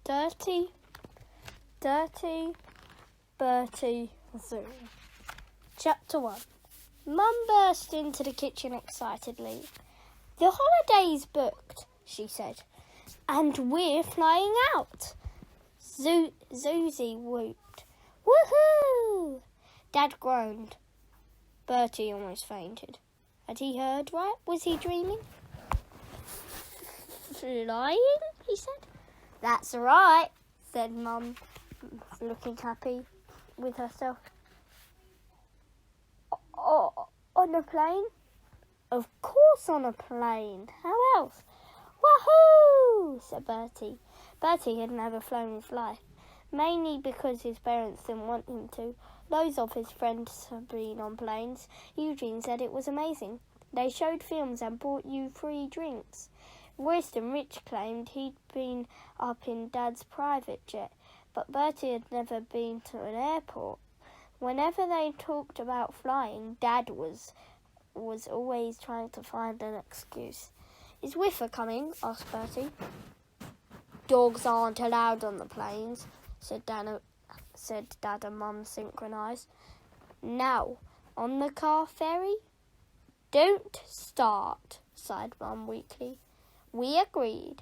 Dirty, Bertie, Zoo. Chapter 1. Mum burst into the kitchen excitedly. "The holiday's booked," she said, "and we're flying out." Susie whooped. "Woohoo!" Dad groaned. Bertie almost fainted. Had he heard right? Was he dreaming? "Flying?" he said. "That's right," said Mum, looking happy with herself. On a plane?" "Of course on a plane. How else?" "Wahoo!" said Bertie. Bertie had never flown in his life, mainly because his parents didn't want him to. Loads of his friends had been on planes. Eugene said it was amazing. They showed films and brought you free drinks. Royston Rich claimed he'd been up in Dad's private jet, but Bertie had never been to an airport. Whenever they talked about flying, Dad was always trying to find an excuse. "Is Whiffer coming?" asked Bertie. "Dogs aren't allowed on the planes," said Dad and Mum synchronised. "Now, on the car ferry?" "Don't start," sighed Mum weakly. We agreed.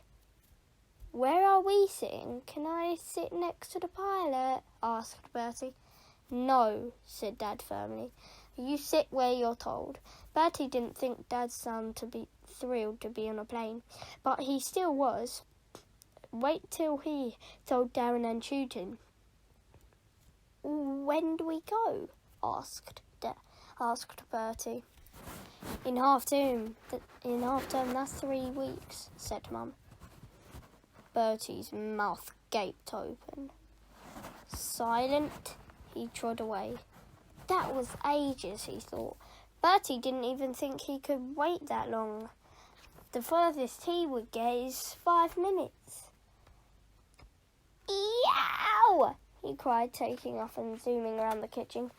"Where are we sitting? Can I sit next to the pilot?" asked Bertie. "No," said Dad firmly. "You sit where you're told." Bertie didn't think Dad sounded to be thrilled to be on a plane, but he still was. Wait till he told Darren and Tootin. "When do we go?" asked Bertie. In half term, that's 3 weeks," said Mum. Bertie's mouth gaped open. Silent, he trod away. That was ages, he thought. Bertie didn't even think he could wait that long. The furthest he would get is 5 minutes. "Yow!" he cried, taking off and zooming around the kitchen.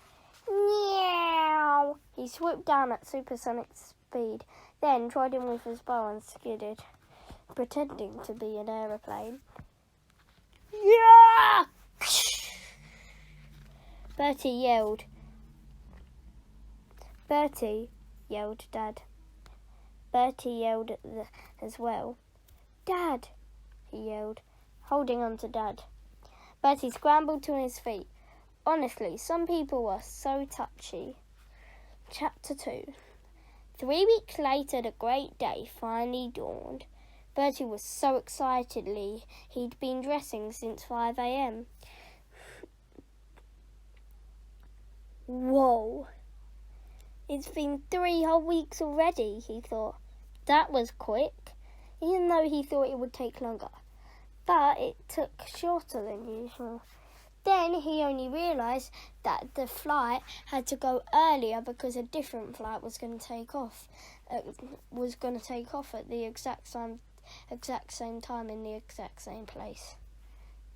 "Meow!" He swooped down at supersonic speed, then tried him with his bow and skidded, pretending to be an aeroplane. "Yeah!" Bertie yelled. "Bertie!" yelled Dad. Bertie yelled as well. "Dad!" he yelled, holding on to Dad. Bertie scrambled to his feet. Honestly, some people were so touchy. Chapter 2. 3 weeks later, the great day finally dawned. Bertie was so excited he'd been dressing since 5 a.m. Whoa! It's been 3 whole weeks already, he thought. That was quick, even though he thought it would take longer. But it took shorter than usual. Then he only realised that the flight had to go earlier because a different flight was going to take off. At the exact same time in the exact same place.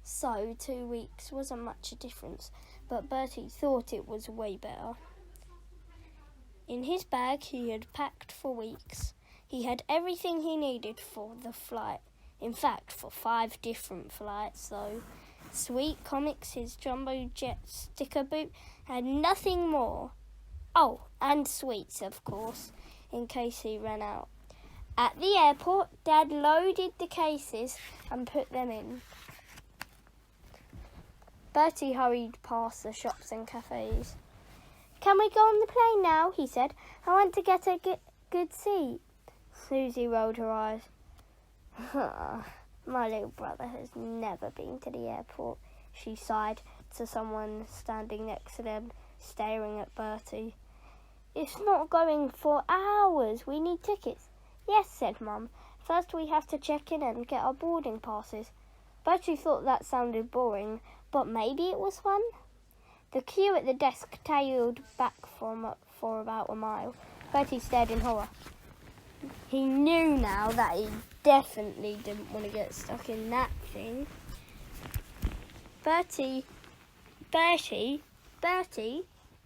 So 2 weeks wasn't much a difference, but Bertie thought it was way better. In his bag he had packed for weeks. He had everything he needed for the flight. In fact, for 5 different flights, though. Sweet comics, his jumbo jet sticker boot, and nothing more. Oh, and sweets, of course, in case he ran out. At the airport, Dad loaded the cases and put them in. Bertie hurried past the shops and cafes. "Can we go on the plane now?" he said. "I want to get a good seat." Susie rolled her eyes. "My little brother has never been to the airport," she sighed to someone standing next to them, staring at Bertie. "It's not going for hours. We need tickets." "Yes," said Mum. "First we have to check in and get our boarding passes." Bertie thought that sounded boring, but maybe it was fun. The queue at the desk tailed back for about a mile. Bertie stared in horror. He knew now that he definitely didn't want to get stuck in that thing. Bertie,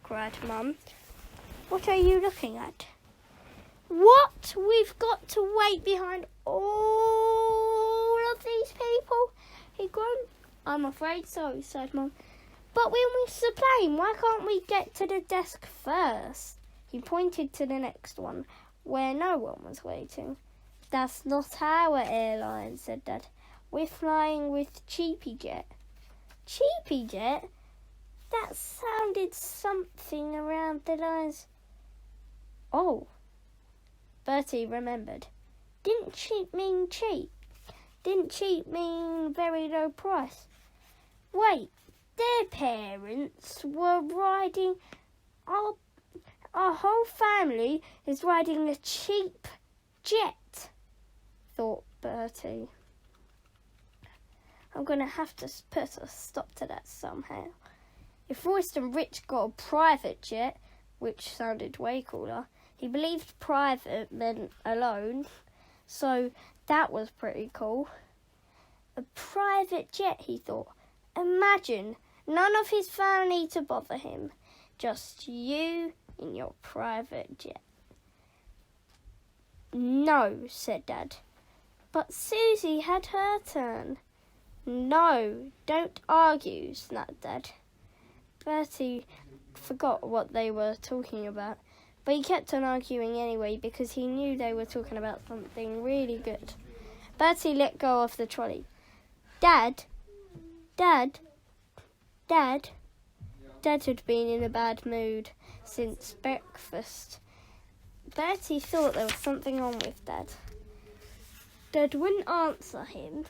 cried Mum. "What are you looking at?" "What? We've got to wait behind all of these people?" he playground? I'm afraid so, said Mum. But we missed the plane. Why can't we get to the desk first? He pointed to the next one, where no one was waiting. That's not our airline, said Dad. We're flying with Cheapy Jet. Cheapy Jet? That sounded something around the lines. Oh, Bertie remembered. Didn't cheap mean cheap? Didn't cheap mean very low price? Wait, their parents were riding... Our whole family is riding a cheap jet, thought Bertie. I'm going to have to put a stop to that somehow. If Royston Rich got a private jet, which sounded way cooler, he believed private meant alone, so that was pretty cool. A private jet, he thought. Imagine, none of his family to bother him, just you in your private jet. No, said Dad. But Susie had her turn. No, don't argue, snapped Dad. Bertie forgot what they were talking about, but he kept on arguing anyway because he knew they were talking about something really good. Bertie let go of the trolley. Dad had been in a bad mood since breakfast. Bertie thought there was something wrong with Dad. Dad wouldn't answer him.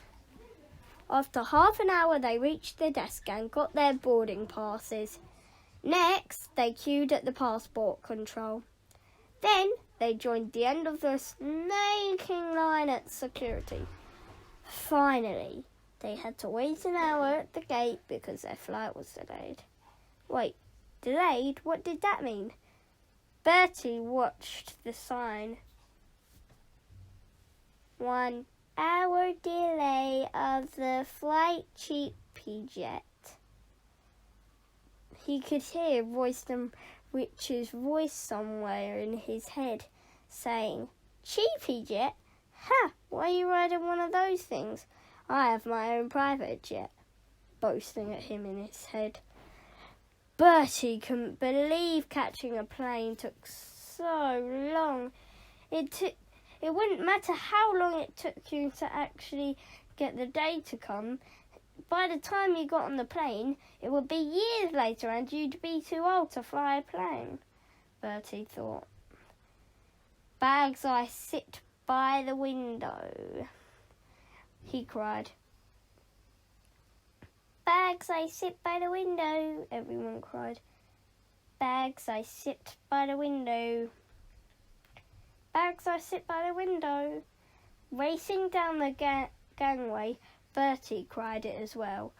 After half an hour, they reached their desk and got their boarding passes. Next, they queued at the passport control. Then, they joined the end of the snaking line at security. Finally, they had to wait an hour at the gate because their flight was delayed. Wait, delayed? What did that mean? Bertie watched the sign. 1 hour delay of the flight Cheapy Jet. He could hear Royston Rich's voice somewhere in his head saying, Cheapy Jet? Ha! Why are you riding one of those things? I have my own private jet, boasting at him in his head. Bertie couldn't believe catching a plane took so long. It wouldn't matter how long it took you to actually get the day to come. By the time you got on the plane, it would be years later and you'd be too old to fly a plane, Bertie thought. Bags, I sit by the window, he cried. Bags, I sit by the window, everyone cried. Bags, I sit by the window. Bags, I sit by the window. Racing down the gangway, Bertie cried it as well.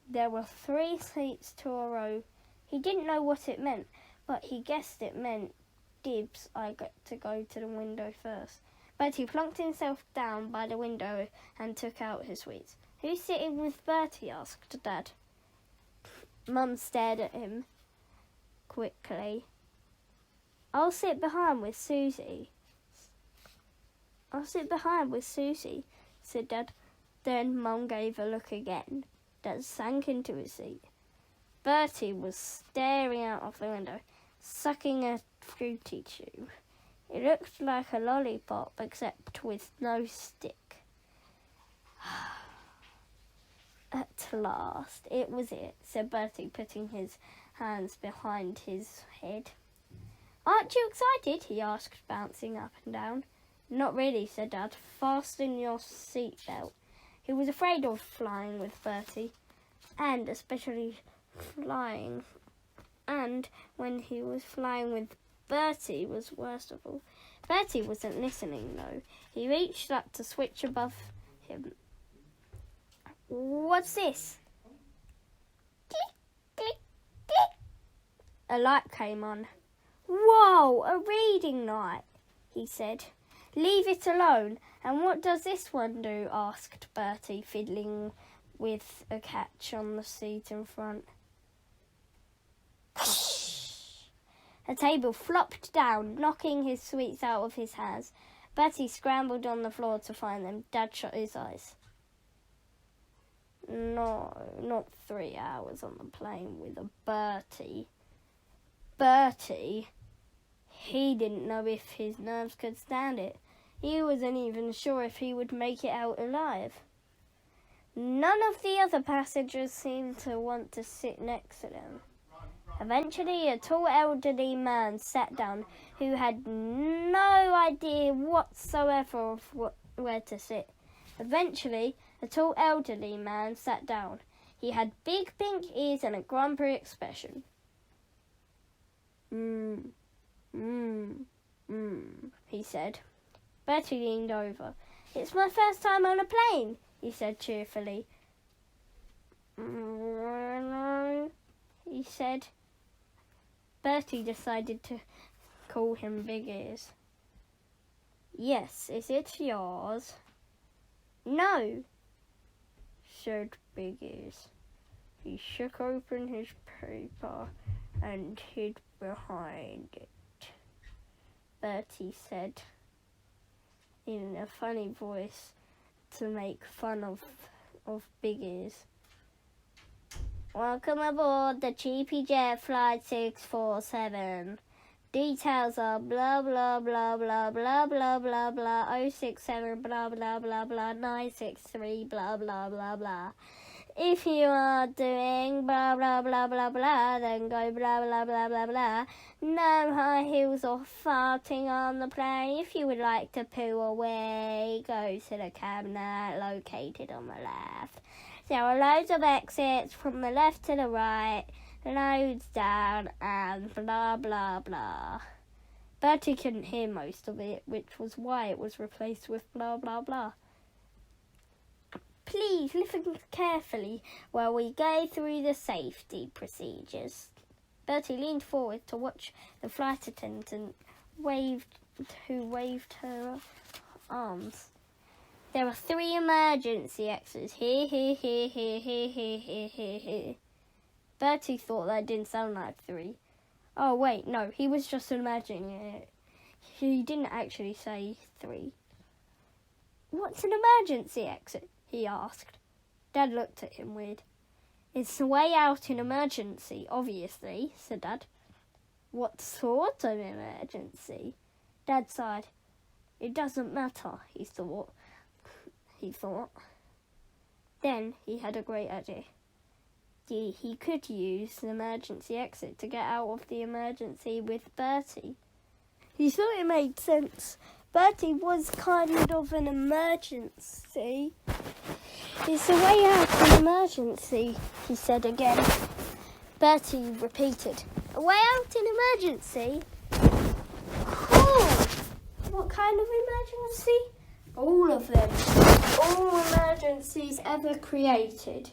There were 3 seats to a row. He didn't know what it meant, but he guessed it meant dibs, I got to go to the window first. Bertie plunked himself down by the window and took out his sweets. Who's sitting with Bertie? Asked Dad. Mum stared at him quickly. I'll sit behind with Susie. I'll sit behind with Susie, said Dad. Then Mum gave a look again. Dad sank into his seat. Bertie was staring out of the window, sucking a fruity chew. It looked like a lollipop, except with no stick. At last, it was it, said Bertie, putting his hands behind his head. Aren't you excited? He asked, bouncing up and down. Not really, said Dad. Fasten your seatbelt. He was afraid of flying with Bertie, and especially flying. And when he was flying with Bertie was worst of all. Bertie wasn't listening, though. He reached up to switch above him. What's this? Click, click, click. A light came on. Whoa, a reading light, he said. Leave it alone. And what does this one do? Asked Bertie, fiddling with a catch on the seat in front. A table flopped down, knocking his sweets out of his hands. Bertie scrambled on the floor to find them. Dad shut his eyes. No, not 3 hours on the plane with a Bertie. Bertie, he didn't know if his nerves could stand it. He wasn't even sure if he would make it out alive. None of the other passengers seemed to want to sit next to them. Eventually, a tall elderly man sat down who had no idea whatsoever of where to sit. Eventually, a tall elderly man sat down. He had big pink ears and a grumpy expression. He said. Bertie leaned over. "It's my first time on a plane," he said cheerfully. He said. Bertie decided to call him Big Ears. "Yes, is it yours?" "No," said Big Ears. He shook open his paper and hid behind it. Bertie said in a funny voice to make fun of Big Ears. "Welcome aboard the Cheapy Jet Flight 647. Details are blah blah blah blah blah blah blah blah 067 blah blah blah blah 963 blah blah blah blah. If you are doing blah blah blah blah blah, then go blah blah blah blah blah. No high heels or farting on the plane. If you would like to poo away, go to the cabinet located on the left. There are loads of exits from the left to the right, loads down, and blah blah blah." Bertie couldn't hear most of it, which was why it was replaced with blah blah blah. "Please listen carefully while we go through the safety procedures." Bertie leaned forward to watch the flight attendant who waved her arms. "There are 3 emergency exits. Here. Bertie thought that didn't sound like 3. Oh, wait, no, he was just imagining it. He didn't actually say 3. "What's an emergency exit?" he asked. Dad looked at him weird. "It's the way out in emergency, obviously," said Dad. "What sort of emergency?" Dad sighed. "It doesn't matter," he thought. Then he had a great idea. He could use the emergency exit to get out of the emergency with Bertie. He thought it made sense. Bertie was kind of an emergency. "It's the way out in emergency," he said again. Bertie repeated, "A way out in emergency? Cool! What kind of emergency?" "All of them. All emergencies ever created."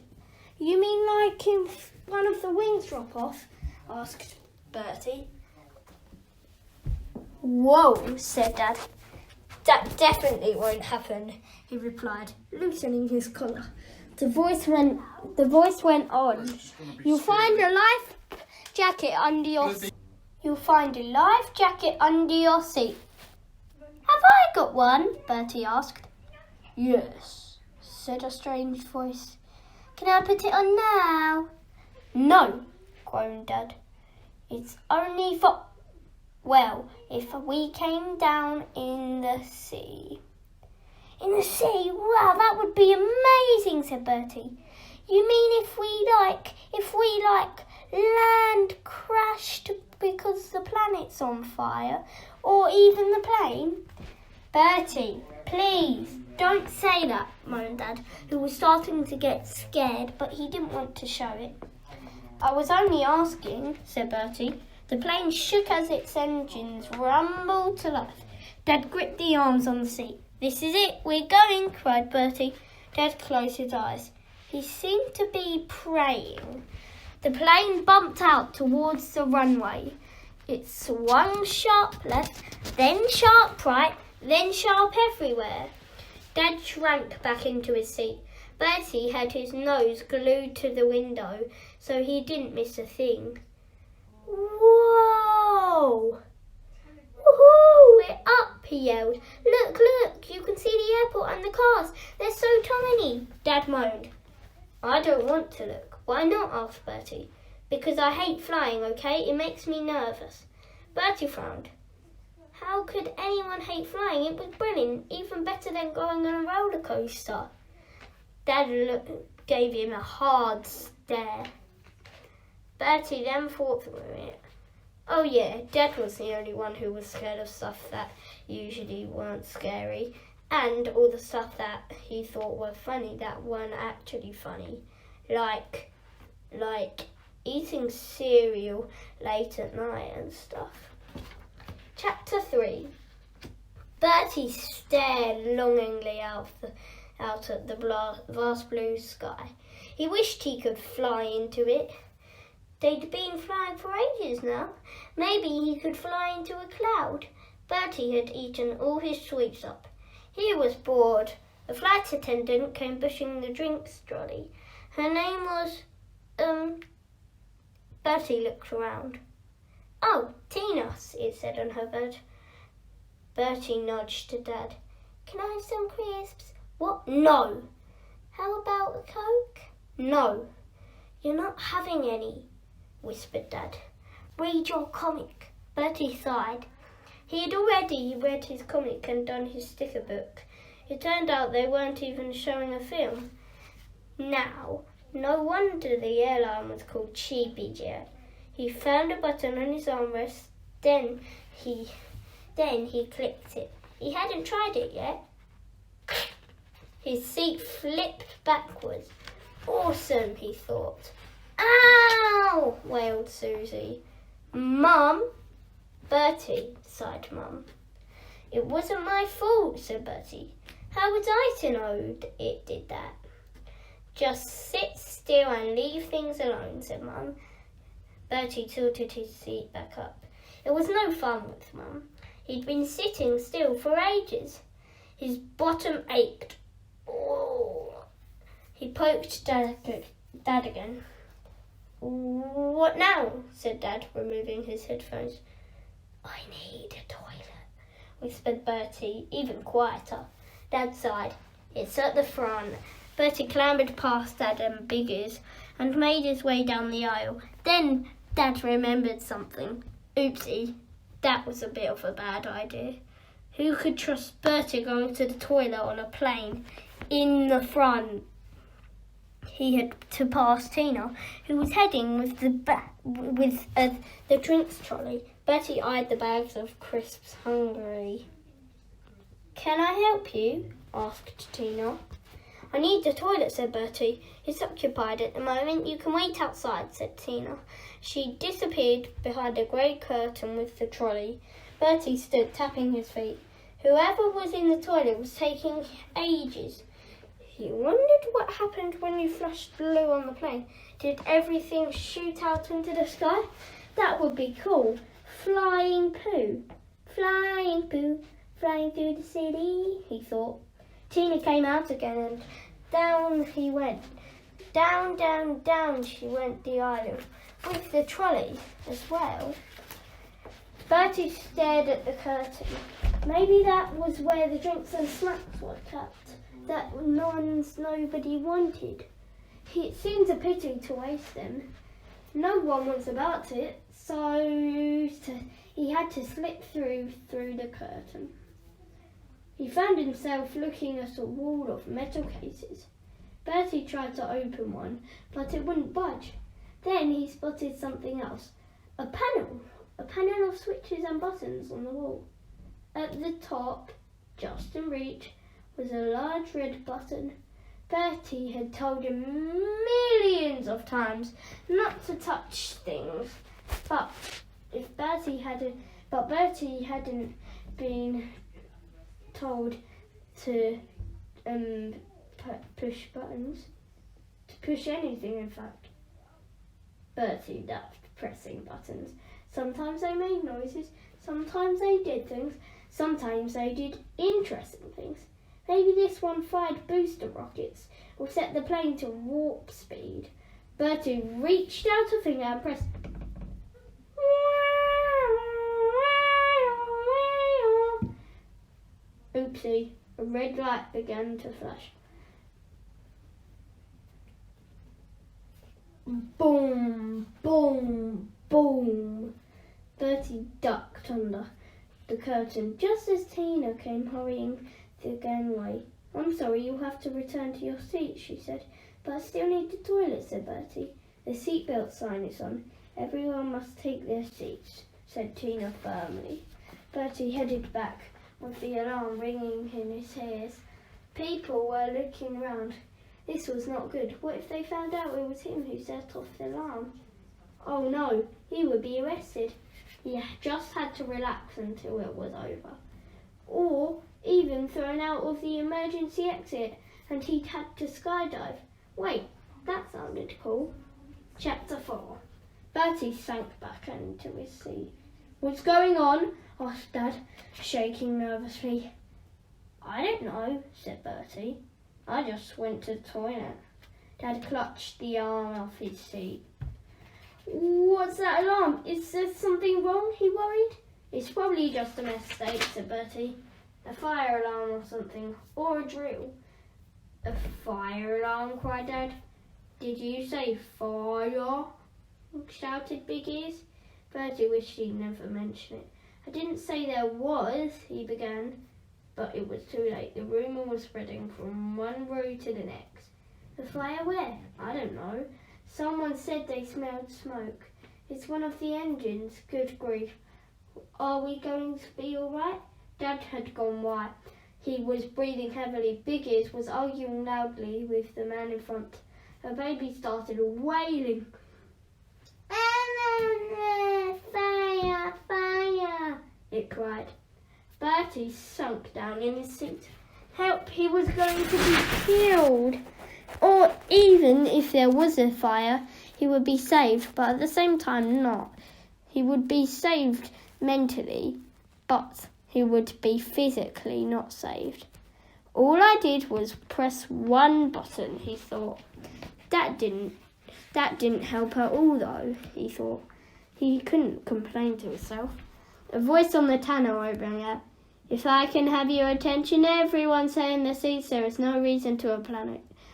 "You mean like if one of the wings drop off?" asked Bertie. "Whoa," said Dad. "That definitely won't happen," he replied, loosening his collar. The voice went on. You'll find a life jacket under your seat." "Have I got one?" Bertie asked. "Yes," said a strange voice. "Can I put it on now?" "No," groaned Dad. "It's only for, well, if we came down in the sea." "In the sea? Wow, that would be amazing," said Bertie. "You mean if we land crashed because the planet's on fire, or even the plane?" "Bertie, please, don't say that," moaned Dad, who was starting to get scared, but he didn't want to show it. "I was only asking," said Bertie. The plane shook as its engines rumbled to life. Dad gripped the arms on the seat. "This is it, we're going," cried Bertie. Dad closed his eyes. He seemed to be praying. The plane bumped out towards the runway. It swung sharp left, then sharp right, then sharp everywhere. Dad shrank back into his seat. Bertie had his nose glued to the window, so he didn't miss a thing. "Whoa! Woohoo! We're up!" he yelled. Look! You can see the airport and the cars. They're so tiny." Dad moaned. I don't want to look. Why not? Asked Bertie. Because I hate flying, okay? It makes me nervous. Bertie frowned. How could anyone hate flying? It was brilliant, even better than going on a roller coaster. Dad gave him a hard stare. Bertie then thought through it. Oh yeah, Dad was the only one who was scared of stuff that usually weren't scary, and all the stuff that he thought were funny that weren't actually funny, like eating cereal late at night and stuff. Chapter 3. Bertie stared longingly out at the vast blue sky. He wished he could fly into it. They'd been flying for ages now. Maybe he could fly into a cloud. Bertie had eaten all his sweets up. He was bored. A flight attendant came pushing the drinks trolley. Her name was, Bertie looked around. Oh, Tina, it said on her bed. Bertie nudged to Dad. Can I have some crisps? What? No. How about a Coke? No. You're not having any, whispered Dad. Read your comic. Bertie sighed. He had already read his comic and done his sticker book. It turned out they weren't even showing a film. Now, no wonder the airline was called Cheapy Jet. He found a button on his armrest, then he clicked it. He hadn't tried it yet. His seat flipped backwards. Awesome, he thought. Ow! Wailed Susie. Mum? Bertie, sighed Mum. It wasn't my fault, said Bertie. How was I to know it did that? Just sit still and leave things alone, said Mum. Bertie tilted his seat back up. It was no fun with Mum. He'd been sitting still for ages. His bottom ached. Oh. He poked Dad again. What now? Said Dad, removing his headphones. I need a toilet, whispered Bertie, even quieter. Dad sighed. It's at the front. Bertie clambered past Dad and Biggers and made his way down the aisle. Then Dad remembered something. Oopsie, that was a bit of a bad idea. Who could trust Bertie going to the toilet on a plane in the front? He had to pass Tina, who was heading with the drinks trolley. Bertie eyed the bags of crisps hungrily. Can I help you? Asked Tina. I need the toilet, said Bertie. It's occupied at the moment. You can wait outside, said Tina. She disappeared behind a grey curtain with the trolley. Bertie stood tapping his feet. Whoever was in the toilet was taking ages. He wondered what happened when you flushed blue on the plane. Did everything shoot out into the sky? That would be cool. Flying poo. Flying poo. Flying through the city, he thought. Tina came out again and down he went. Down, down, down she went the aisle, with the trolley as well. Bertie stared at the curtain. Maybe that was where the drinks and snacks were kept, that nobody wanted. It seems a pity to waste them. No one was about it, so he had to slip through the curtain. He found himself looking at a wall of metal cases. Bertie tried to open one, but it wouldn't budge. Then he spotted something else. A panel of switches and buttons on the wall. At the top, just in reach, was a large red button. Bertie had told him millions of times not to touch things, but Bertie hadn't been told to push buttons, to push anything in fact. Bertie loved pressing buttons. Sometimes they made noises, sometimes they did things, sometimes they did interesting things. Maybe this one fired booster rockets or set the plane to warp speed. Bertie reached out a finger and pressed. Oopsie, a red light began to flash. Boom, boom, boom. Bertie ducked under the curtain just as Tina came hurrying to the gangway. "I'm sorry, you'll have to return to your seat," she said. "But I still need the toilet," said Bertie. "The seatbelt sign is on. Everyone must take their seats," said Tina firmly. Bertie headed back with the alarm ringing in his ears. People were looking round. This was not good. What if they found out it was him who set off the alarm? Oh no, he would be arrested. He just had to relax until it was over. Or even thrown out of the emergency exit and he'd had to skydive. Wait, that sounded cool. Chapter 4. Bertie sank back into his seat. "What's going on?" asked Dad, shaking nervously. "I don't know," said Bertie. "I just went to the toilet." Dad clutched the arm off his seat. "What's that alarm? Is there something wrong?" he worried. "It's probably just a mistake," said Bertie. "A fire alarm or something, or a drill." "A fire alarm?" cried Dad. "Did you say fire?" shouted Big Ears. Bertie wished he'd never mentioned it. "I didn't say there was," he began. But it was too late. The rumour was spreading from one row to the next. "The fire where?" "I don't know. Someone said they smelled smoke. It's one of the engines." "Good grief. Are we going to be all right?" Dad had gone white. He was breathing heavily. Big Ears was arguing loudly with the man in front. A baby started wailing. "Fire, fire," it cried. Bertie sunk down in his seat. Help, he was going to be killed. Or even if there was a fire, he would be saved, but at the same time not. He would be saved mentally, but he would be physically not saved. "All I did was press one button," he thought. That didn't help at all though, he thought. He couldn't complain to himself. A voice on the tannoy rang out. "If I can have your attention, everyone say in the seats, there is no reason to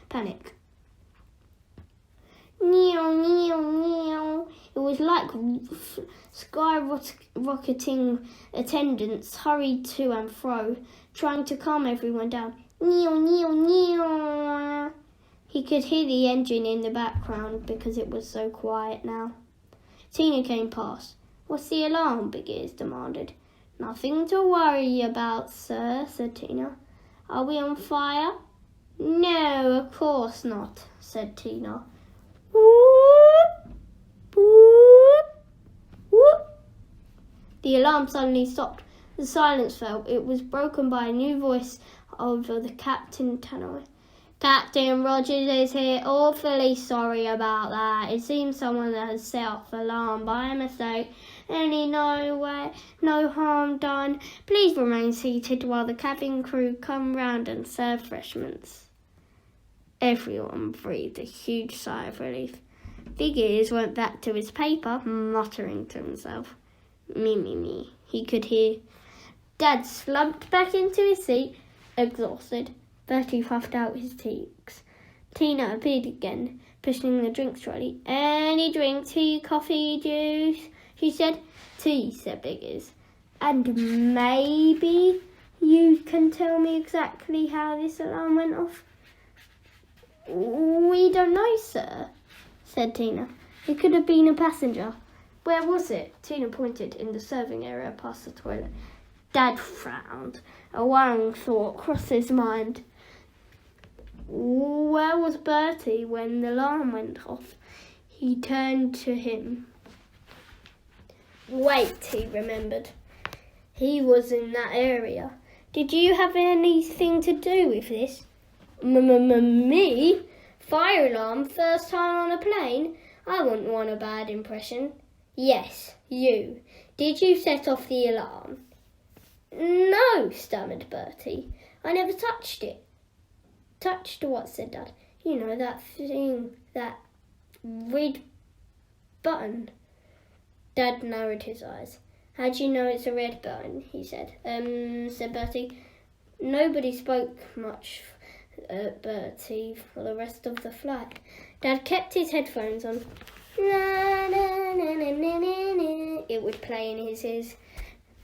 panic." Meow, meow, meow. It was like skyrocketing attendants hurried to and fro, trying to calm everyone down. Meow, meow, meow. He could hear the engine in the background because it was so quiet now. Tina came past. "What's the alarm?" Big Ears demanded. "Nothing to worry about, sir," said Tina. "Are we on fire?" "No, of course not," said Tina. Whoop, whoop, whoop. The alarm suddenly stopped. The silence fell. It was broken by a new voice over the Captain Tannoy. "Captain Rogers is here. Awfully sorry about that. It seems someone has set off the alarm by mistake. No harm done. Please remain seated while the cabin crew come round and serve refreshments." Everyone breathed a huge sigh of relief. Big Ears went back to his paper, muttering to himself. Me, he could hear. Dad slumped back into his seat, exhausted. Bertie puffed out his cheeks. Tina appeared again, pushing the drinks trolley. "Any drink, tea, coffee, juice?" she said. "Tea," said Big Ears. "And maybe you can tell me exactly how this alarm went off?" "We don't know, sir," said Tina. "It could have been a passenger." "Where was it?" Tina pointed. "In the serving area past the toilet." Dad frowned. A worrying thought crossed his mind. Where was Bertie when the alarm went off? He turned to him. Wait, he remembered. He was in that area. "Did you have anything to do with this?" Me? Fire alarm, first time on a plane? I wouldn't want a bad impression." "Yes, you. Did you set off the alarm?" "No," stammered Bertie. "I never touched it." "Touched what?" said Dad. "You know, that thing, that red button." Dad narrowed his eyes. "How do you know it's a red button?" he said. Said Bertie. Nobody spoke much Bertie for the rest of the flight. Dad kept his headphones on. Na, na, na, na, na, na, na. It would play in his ears.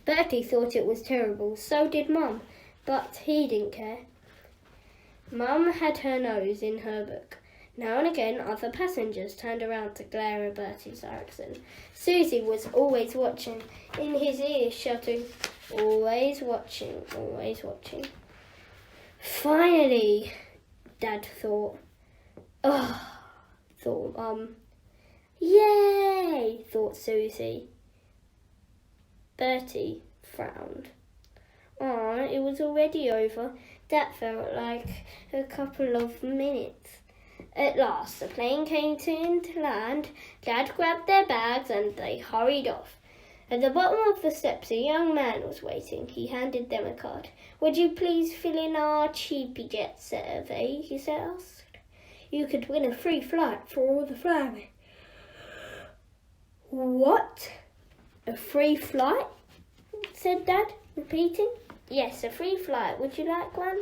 Bertie thought it was terrible, so did Mum, but he didn't care. Mum had her nose in her book. Now and again, other passengers turned around to glare at Bertie's accent. Susie was always watching, in his ear shouting, "Always watching, always watching." Finally, Dad thought. Oh, thought Mum. Yay, thought Susie. Bertie frowned. It was already over. That felt like a couple of minutes. At last, the plane came to land. Dad grabbed their bags and they hurried off. At the bottom of the steps, a young man was waiting. He handed them a card. "Would you please fill in our Cheapy Jet survey?" he asked. "You could win a free flight for all the family." "What? A free flight?" said Dad, repeating. "Yes, a free flight. Would you like one?"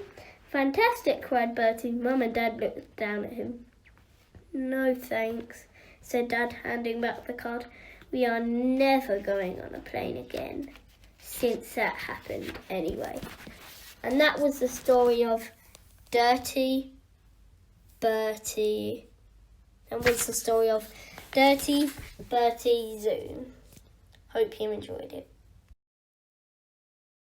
"Fantastic," cried Bertie. Mum and Dad looked down at him. "No, thanks," said Dad, handing back the card. "We are never going on a plane again, since that happened anyway." And that was the story of Bertie. That was the story of Dirty Bertie Zoo. Hope you enjoyed it.